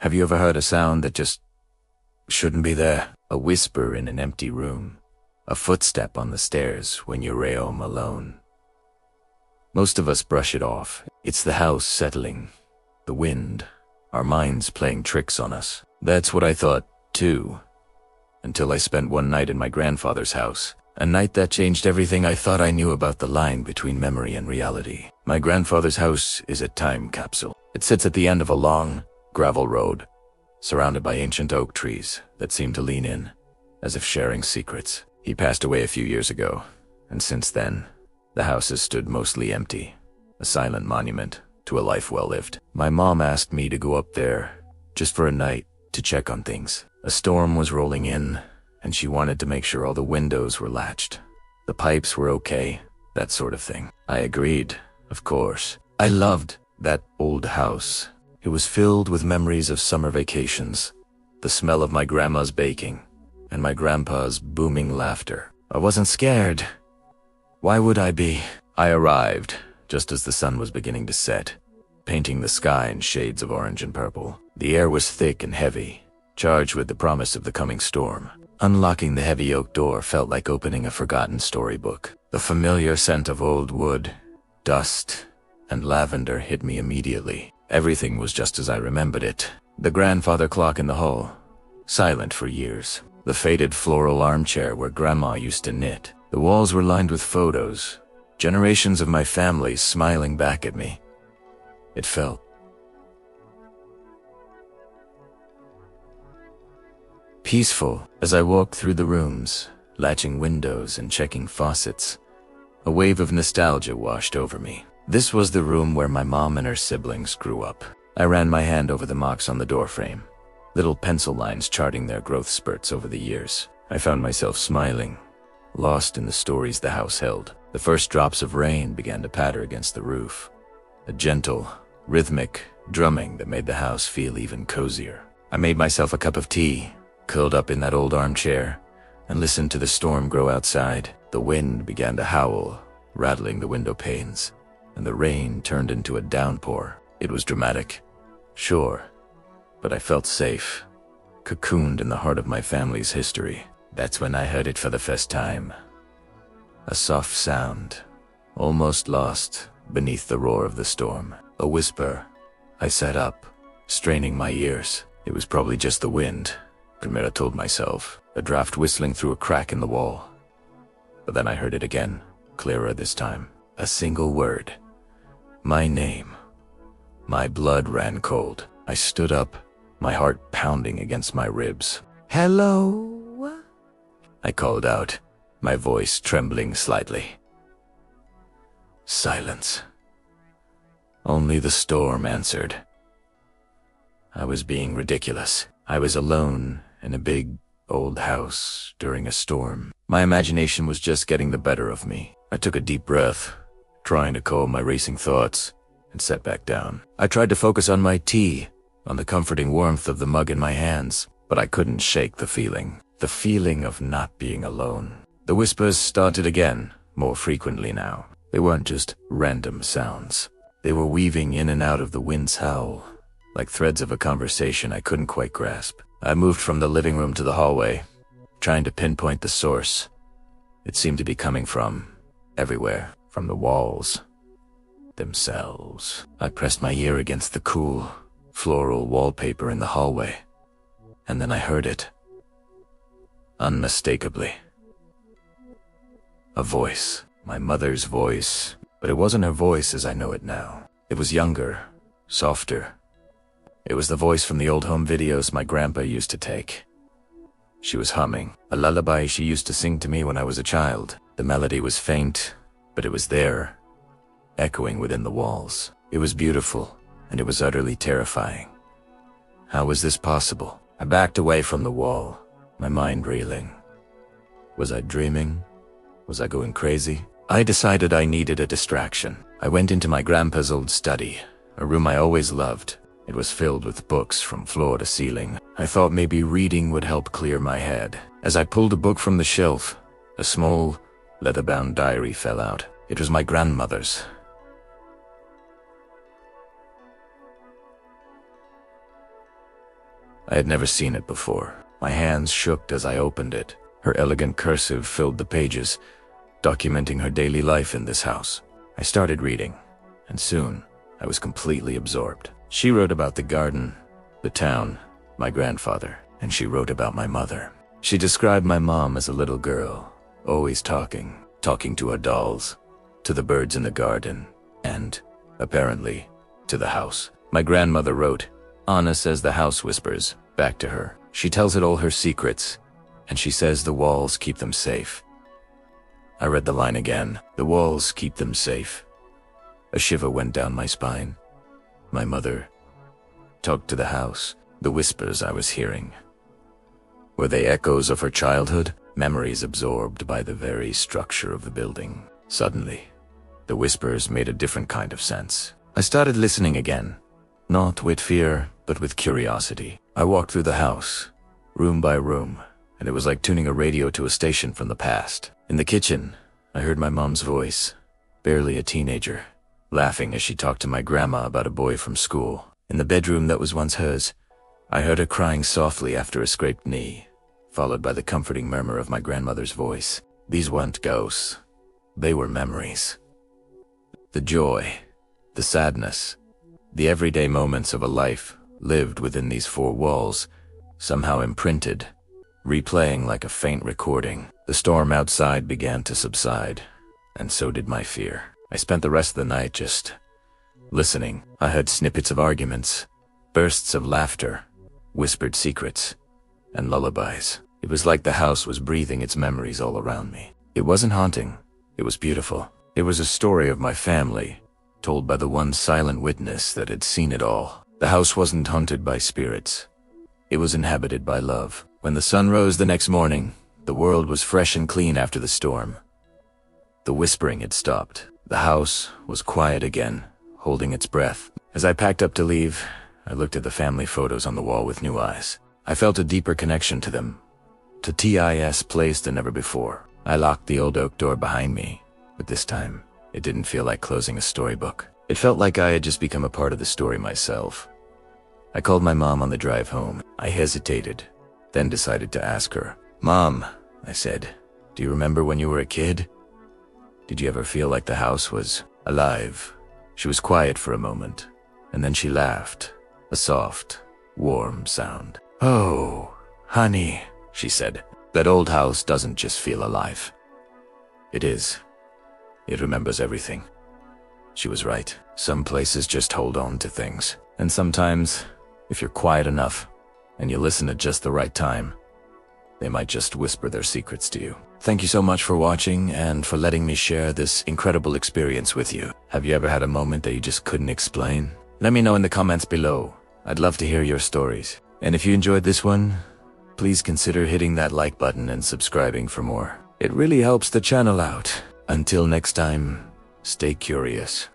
Have you ever heard a sound that just shouldn't be there? A whisper in an empty room. A footstep on the stairs when you're home alone. Most of us brush it off. It's the house settling. The wind. Our minds playing tricks on us. That's what I thought, too. Until I spent one night in my grandfather's house. A night that changed everything I thought I knew about the line between memory and reality. My grandfather's house is a time capsule. It sits at the end of a long, gravel road, surrounded by ancient oak trees that seem to lean in, as if sharing secrets. He passed away a few years ago, and since then, the house has stood mostly empty, a silent monument to a life well lived. My mom asked me to go up there, just for a night, to check on things. A storm was rolling in, and she wanted to make sure all the windows were latched. The pipes were okay, that sort of thing. I agreed, of course. I loved that old house. It was filled with memories of summer vacations, the smell of my grandma's baking, and my grandpa's booming laughter. I wasn't scared. Why would I be? I arrived just as the sun was beginning to set, painting the sky in shades of orange and purple. The air was thick and heavy, charged with the promise of the coming storm. Unlocking the heavy oak door felt like opening a forgotten storybook. The familiar scent of old wood, dust, and lavender hit me immediately. Everything was just as I remembered it. The grandfather clock in the hall, silent for years. The faded floral armchair where Grandma used to knit. The walls were lined with photos, generations of my family smiling back at me. It felt peaceful as I walked through the rooms, latching windows and checking faucets. A wave of nostalgia washed over me. This was the room where my mom and her siblings grew up. I ran my hand over the marks on the doorframe, little pencil lines charting their growth spurts over the years. I found myself smiling, lost in the stories the house held. The first drops of rain began to patter against the roof, a gentle, rhythmic drumming that made the house feel even cozier. I made myself a cup of tea, curled up in that old armchair, and listened to the storm grow outside. The wind began to howl, rattling the window panes, and the rain turned into a downpour. It was dramatic, sure, but I felt safe, cocooned in the heart of my family's history. That's when I heard it for the first time. A soft sound, almost lost beneath the roar of the storm. A whisper. I sat up, straining my ears. It was probably just the wind, Primera told myself, a draft whistling through a crack in the wall. But then I heard it again, clearer this time. A single word. My name. My blood ran cold. I stood up, my heart pounding against my ribs. "Hello?" I called out, my voice trembling slightly. Silence. Only the storm answered. I was being ridiculous. I was alone in a big, old house during a storm. My imagination was just getting the better of me. I took a deep breath, trying to calm my racing thoughts, and sat back down. I tried to focus on my tea, on the comforting warmth of the mug in my hands, but I couldn't shake the feeling of not being alone. The whispers started again, more frequently now. They weren't just random sounds. They were weaving in and out of the wind's howl, like threads of a conversation I couldn't quite grasp. I moved from the living room to the hallway, trying to pinpoint the source. It seemed to be coming from everywhere, from the walls themselves. I pressed my ear against the cool, floral wallpaper in the hallway, and then I heard it. Unmistakably. A voice. My mother's voice. But it wasn't her voice as I know it now. It was younger, softer. It was the voice from the old home videos my grandpa used to take. She was humming, a lullaby she used to sing to me when I was a child. The melody was faint, but it was there, echoing within the walls. It was beautiful, and it was utterly terrifying. How was this possible? I backed away from the wall, my mind reeling. Was I dreaming? Was I going crazy? I decided I needed a distraction. I went into my grandpa's old study, a room I always loved. It was filled with books from floor to ceiling. I thought maybe reading would help clear my head. As I pulled a book from the shelf, a small, leather-bound diary fell out. It was my grandmother's. I had never seen it before. My hands shook as I opened it. Her elegant cursive filled the pages, documenting her daily life in this house. I started reading, and soon I was completely absorbed. She wrote about the garden, the town, my grandfather, and she wrote about my mother. She described my mom as a little girl, always talking to her dolls, to the birds in the garden, and, apparently, to the house. My grandmother wrote, "Anna says the house whispers," back to her. She tells it all her secrets, and she says the walls keep them safe. I read the line again. The walls keep them safe. A shiver went down my spine. My mother talked to the house. The whispers I was hearing, were they echoes of her childhood? Memories absorbed by the very structure of the building. Suddenly, the whispers made a different kind of sense. I started listening again, not with fear, but with curiosity. I walked through the house, room by room, and it was like tuning a radio to a station from the past. In the kitchen, I heard my mom's voice, barely a teenager, laughing as she talked to my grandma about a boy from school. In the bedroom that was once hers, I heard her crying softly after a scraped knee, followed by the comforting murmur of my grandmother's voice. These weren't ghosts. They were memories. The joy, the sadness, the everyday moments of a life lived within these four walls, somehow imprinted, replaying like a faint recording. The storm outside began to subside, and so did my fear. I spent the rest of the night just listening. I heard snippets of arguments, bursts of laughter, whispered secrets, and lullabies. It was like the house was breathing its memories all around me. It wasn't haunting. It was beautiful. It was a story of my family, told by the one silent witness that had seen it all. The house wasn't haunted by spirits. It was inhabited by love. When the sun rose the next morning, the world was fresh and clean after the storm. The whispering had stopped. The house was quiet again, holding its breath. As I packed up to leave, I looked at the family photos on the wall with new eyes. I felt a deeper connection to them, to TIS place than ever before. I locked the old oak door behind me, but this time, it didn't feel like closing a storybook. It felt like I had just become a part of the story myself. I called my mom on the drive home. I hesitated, then decided to ask her. "Mom," I said, "do you remember when you were a kid? Did you ever feel like the house was alive?" She was quiet for a moment, and then she laughed, a soft, warm sound. "Oh, honey," she said, "that old house doesn't just feel alive. It is. It remembers everything." She was right. Some places just hold on to things. And sometimes, if you're quiet enough, and you listen at just the right time, they might just whisper their secrets to you. Thank you so much for watching and for letting me share this incredible experience with you. Have you ever had a moment that you just couldn't explain? Let me know in the comments below. I'd love to hear your stories. And if you enjoyed this one, please consider hitting that like button and subscribing for more. It really helps the channel out. Until next time, stay curious.